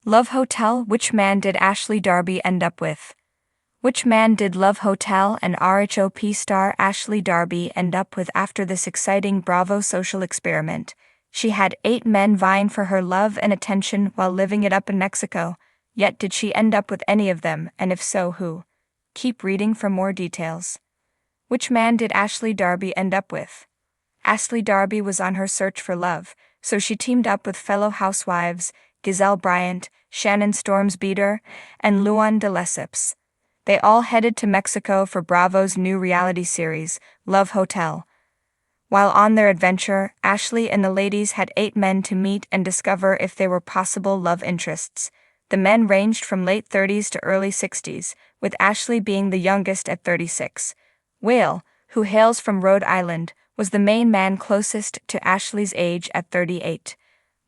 Love Hotel. Which man did Ashley Darby end up with? Which man did Love Hotel and RHOP star Ashley Darby end up with after this exciting Bravo social experiment? She had 8 men vying for her love and attention while living it up in Mexico, yet did she end up with any of them, and if so, who? Keep reading for more details. Which man did Ashley Darby end up with? Ashley Darby was on her search for love, so she teamed up with fellow housewives Giselle Bryant, Shannon Storms-Beater, and Luan de Lesseps. They all headed to Mexico for Bravo's new reality series, Love Hotel. While on their adventure, Ashley and the ladies had 8 men to meet and discover if they were possible love interests. The men ranged from late 30s to early 60s, with Ashley being the youngest at 36. Whale, who hails from Rhode Island, was the main man closest to Ashley's age at 38.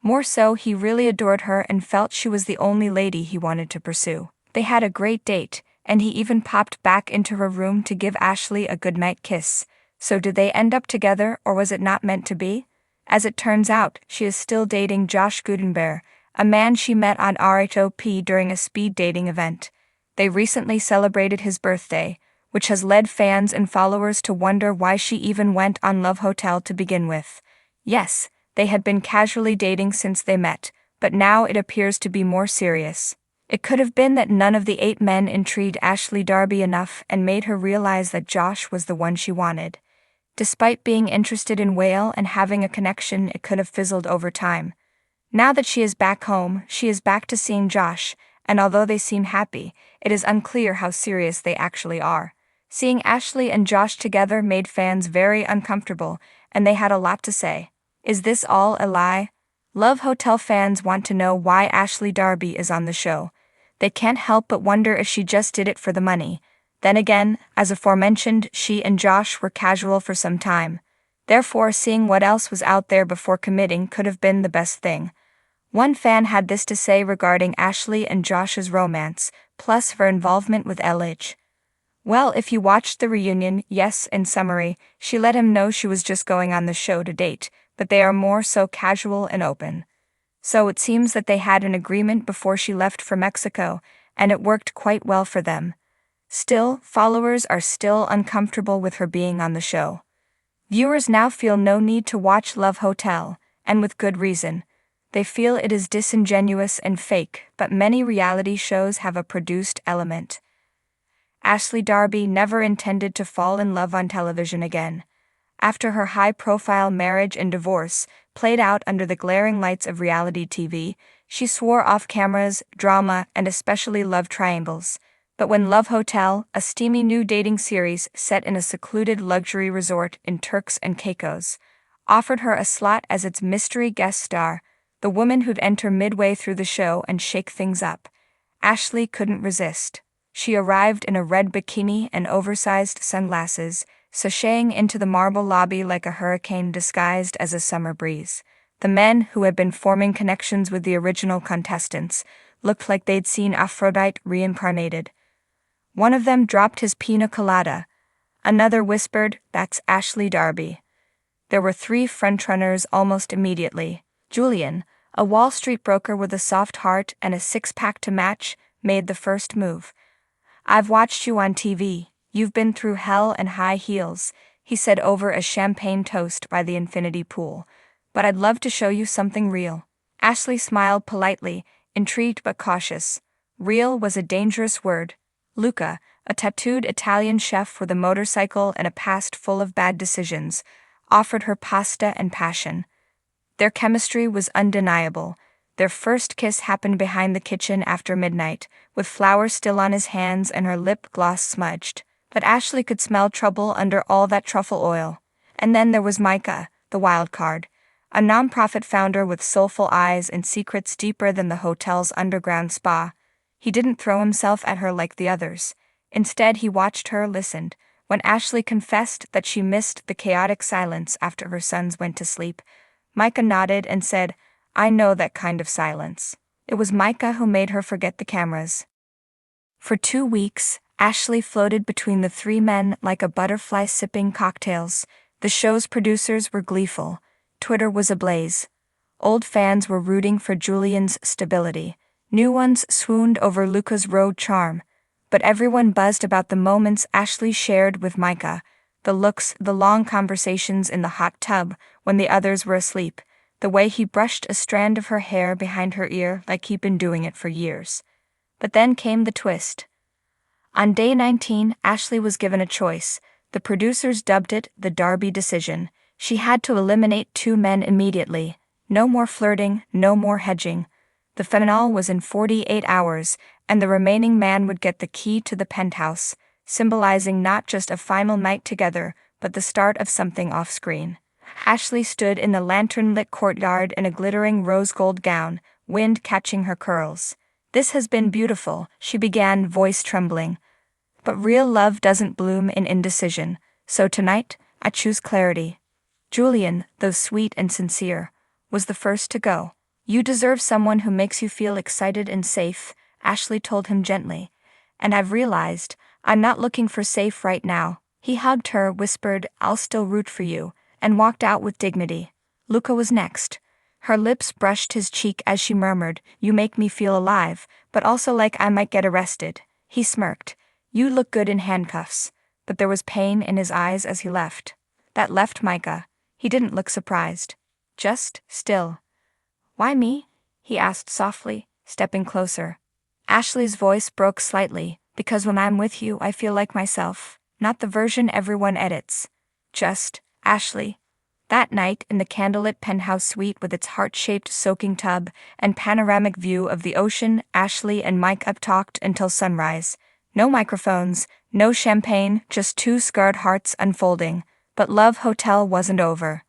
More so, he really adored her and felt she was the only lady he wanted to pursue. They had a great date, and he even popped back into her room to give Ashley a goodnight kiss. So did they end up together, or was it not meant to be? As it turns out, she is still dating Josh Gutenberg, a man she met on RHOP during a speed dating event. They recently celebrated his birthday, which has led fans and followers to wonder why she even went on Love Hotel to begin with. Yes, they had been casually dating since they met, but now it appears to be more serious. It could have been that none of the 8 men intrigued Ashley Darby enough and made her realize that Josh was the one she wanted. Despite being interested in Whale and having a connection, it could have fizzled over time. Now that she is back home, she is back to seeing Josh, and although they seem happy, it is unclear how serious they actually are. Seeing Ashley and Josh together made fans very uncomfortable, and they had a lot to say. Is this all a lie? Love Hotel fans want to know why Ashley Darby is on the show. They can't help but wonder if she just did it for the money. Then again, as aforementioned, she and Josh were casual for some time. Therefore, seeing what else was out there before committing could have been the best thing. One fan had this to say regarding Ashley and Josh's romance, plus her involvement with LH. Well, if you watched the reunion, yes, in summary, she let him know she was just going on the show to date, but they are more so casual and open. So it seems that they had an agreement before she left for Mexico, and it worked quite well for them. Still, followers are still uncomfortable with her being on the show. Viewers now feel no need to watch Love Hotel, and with good reason. They feel it is disingenuous and fake, but many reality shows have a produced element. Ashley Darby never intended to fall in love on television again. After her high-profile marriage and divorce played out under the glaring lights of reality TV, she swore off cameras, drama, and especially love triangles. But when Love Hotel, a steamy new dating series set in a secluded luxury resort in Turks and Caicos, offered her a slot as its mystery guest star, the woman who'd enter midway through the show and shake things up, Ashley couldn't resist. She arrived in a red bikini and oversized sunglasses, sashaying into the marble lobby like a hurricane disguised as a summer breeze. The men, who had been forming connections with the original contestants, looked like they'd seen Aphrodite reincarnated. One of them dropped his pina colada. Another whispered, "That's Ashley Darby." There were 3 frontrunners almost immediately. Julian, a Wall Street broker with a soft heart and a 6-pack to match, made the first move. "I've watched you on TV. You've been through hell and high heels," he said over a champagne toast by the infinity pool. "But I'd love to show you something real." Ashley smiled politely, intrigued but cautious. Real was a dangerous word. Luca, a tattooed Italian chef with a motorcycle and a past full of bad decisions, offered her pasta and passion. Their chemistry was undeniable. Their first kiss happened behind the kitchen after midnight, with flowers still on his hands and her lip gloss smudged. But Ashley could smell trouble under all that truffle oil. And then there was Micah, the wild card, a nonprofit founder with soulful eyes and secrets deeper than the hotel's underground spa. He didn't throw himself at her like the others. Instead, he watched her, listened. When Ashley confessed that she missed the chaotic silence after her sons went to sleep, Micah nodded and said, "I know that kind of silence." It was Micah who made her forget the cameras. For 2 weeks, Ashley floated between the 3 men like a butterfly sipping cocktails. The show's producers were gleeful. Twitter was ablaze. Old fans were rooting for Julian's stability. New ones swooned over Luca's road charm, but everyone buzzed about the moments Ashley shared with Micah, the looks, the long conversations in the hot tub when the others were asleep, the way he brushed a strand of her hair behind her ear like he'd been doing it for years. But then came the twist. On day 19, Ashley was given a choice. The producers dubbed it the Darby decision. She had to eliminate 2 men immediately. No more flirting, no more hedging. The finale was in 48 hours, and the remaining man would get the key to the penthouse, symbolizing not just a final night together, but the start of something off-screen. Ashley stood in the lantern-lit courtyard in a glittering rose-gold gown, wind catching her curls. "This has been beautiful," she began, voice trembling. "But real love doesn't bloom in indecision, so tonight, I choose clarity." Julian, though sweet and sincere, was the first to go. "You deserve someone who makes you feel excited and safe," Ashley told him gently. "And I've realized, I'm not looking for safe right now." He hugged her, whispered, "I'll still root for you," and walked out with dignity. Luca was next. Her lips brushed his cheek as she murmured, "You make me feel alive, but also like I might get arrested." He smirked. "You look good in handcuffs." But there was pain in his eyes as he left. That left Micah. He didn't look surprised. Just still. "Why me?" he asked softly, stepping closer. Ashley's voice broke slightly. "Because when I'm with you, I feel like myself. Not the version everyone edits. Just Ashley." That night, in the candlelit penthouse suite with its heart-shaped soaking tub and panoramic view of the ocean, Ashley and Mike talked until sunrise. No microphones, no champagne, just 2 scarred hearts unfolding. But Love Hotel wasn't over.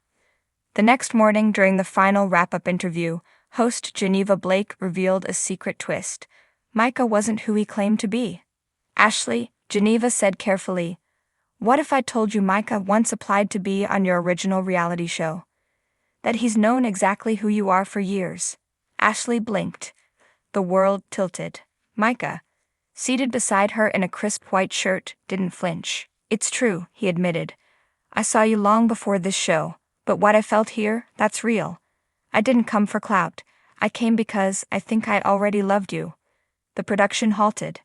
The next morning, during the final wrap-up interview, host Geneva Blake revealed a secret twist. Micah wasn't who he claimed to be. "Ashley," Geneva said carefully, "what if I told you Micah once applied to be on your original reality show? That he's known exactly who you are for years." Ashley blinked. The world tilted. Micah, seated beside her in a crisp white shirt, didn't flinch. "It's true," he admitted. "I saw you long before this show, but what I felt here, that's real. I didn't come for clout. I came because I think I'd already loved you." The production halted.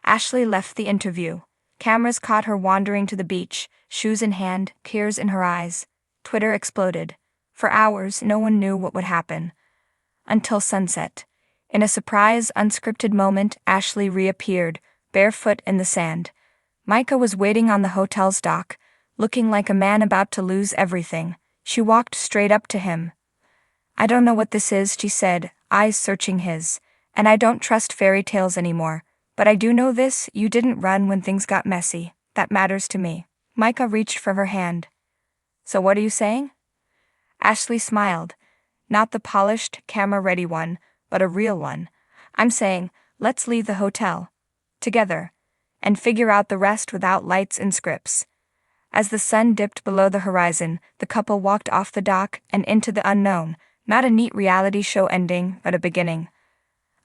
Ashley left the interview. Cameras caught her wandering to the beach, shoes in hand, tears in her eyes. Twitter exploded. For hours, no one knew what would happen. Until sunset. In a surprise, unscripted moment, Ashley reappeared, barefoot in the sand. Micah was waiting on the hotel's dock, looking like a man about to lose everything. She walked straight up to him. "I don't know what this is," she said, eyes searching his. "And I don't trust fairy tales anymore. But I do know this, you didn't run when things got messy. That matters to me." Micah reached for her hand. "So what are you saying?" Ashley smiled. Not the polished, camera-ready one, but a real one. "I'm saying, let's leave the hotel. Together. And figure out the rest without lights and scripts." As the sun dipped below the horizon, the couple walked off the dock and into the unknown. Not a neat reality show ending, but a beginning.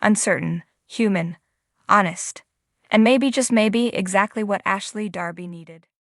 Uncertain, human, honest. And maybe, just maybe, exactly what Ashley Darby needed.